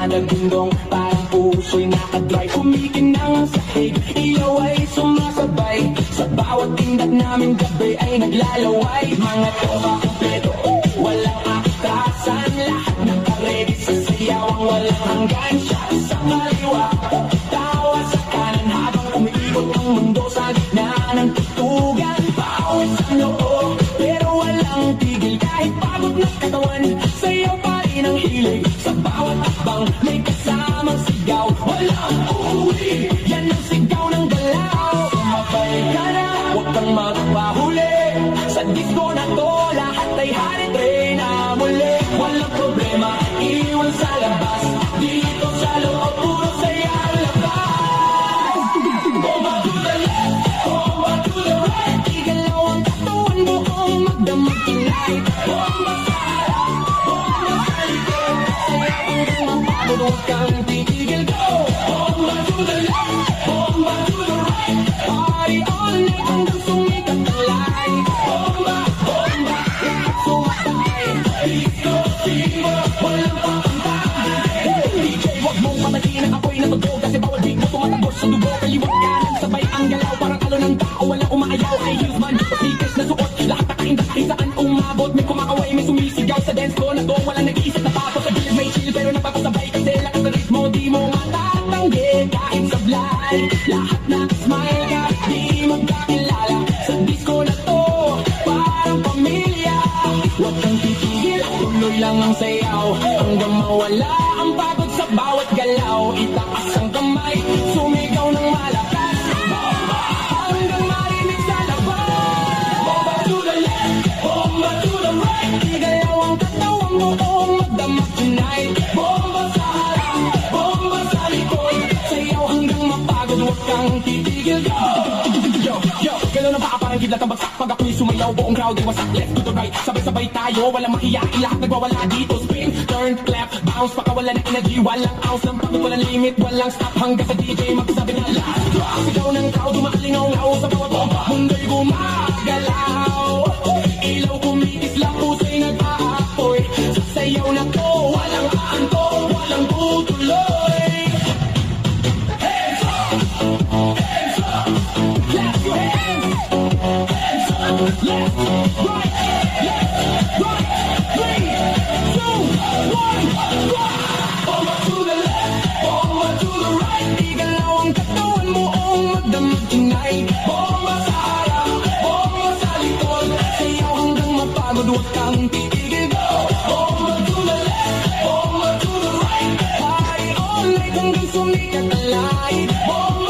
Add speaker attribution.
Speaker 1: dumadagundong parang puso'y nakadrive. Kumikinang ang sahig, ilaw ay sumasabay. Sa bawat tindak naming gabi ay naglalaway. Mga tropa kompleto, walang akasan. Lahat naka-ready sa sayawang walang hanggan. Siya sa kaliwa, tawa sa kanan habang umiikot ang mundo sa gitna ng tutugan. Pawis ang noo, pero walang tigil. Kahit pagod na katawan, sayaw pa rin ang hilig. Sa bawat akbang may kasamang sigaw. Walang uuwi, yan ang sigaw ng galaw. Sumabay ka na, huwag kang magpahuli. Sa disco na to, lahat ay haritre na muli. Walang problema, iwan sa labas. Dito sa loob, puro saya ang labas. Bomba to the left, bomba to the right. Igalaw ang katawan mo kung magdamag tonight. Bomba sa harap, bomba sa likod. Saya hanggang mapagod, huwag kang titigil, go. Bomba to the left, bomba to the right. Party all night hanggang sumikat ang light. Bomba, bomba, lahat sumatay. Disco fever, walang papantay. DJ, wag mong patayin ang apoy na tugtog. Kasi bawal beat mo tumatagos sa dugo. Kaliwat kanan, sabay ang galaw. Parang alo ng tao, walang umaayaw. Ay heels man, sneakers na suot. Lahat nakaindak, saan umabot. May kumakaway, may sumisigaw sa dance floor na to. Walang nag-iisip na pato. Sa gilid may chill, pero napapasabay. Kasi lakas na ritmo, di mo matatanggi. Kahit sablay, lahat na smile ka. Di magkakilala sa disco na to. Parang pamilya, huwag kang titigil. Tuloy lang ang sayaw hanggang mawala ang pagod sa bawat galaw. Itaas ang kamay, sumigaw ng malakas. Bomba hanggang marinig sa labas. Bomba to the left, bomba to the right. Igalaw ang katawan mo kung magdamag tonight. Bomba sa harap, bomba sa likod. Sayaw hanggang mapagod, huwag kang titigil, go. Yo, yo, galaw na baka parang giblat ang bagsak. Pag ako'y sumayaw, buong crowd ay wasak. Left to the right, sabay-sabay tayo, walang mahiyain. Lahat nagwawala dito, spin, turn, clap, bounce. Pakawala ng energy, walang ounce ng pagod, walang limit, walang stop. Hanggang sa DJ magsabi na last drop. Sigaw ng crowd, umaalingaw-ngaw sa bawat bomba. Mundo'y gumagalaw, ilaw kumikislap, puso'y nag-aapoy. Sa sayaw na to, walang aantok, walang tutuloy. Hands up, hands up, clap your hands. Hands up, left, right, left, right, 3, 2, 1, rock. Bomba to the left, bomba to the right. Igalaw ang katawan mo kung magdamag tonight. Bomba sa harap, bomba sa likod. Sayaw hanggang mapagod, huwag kang titigil, go. Bomba to the left, bomba to the right. Party all night hanggang sumikat ang light. Bomba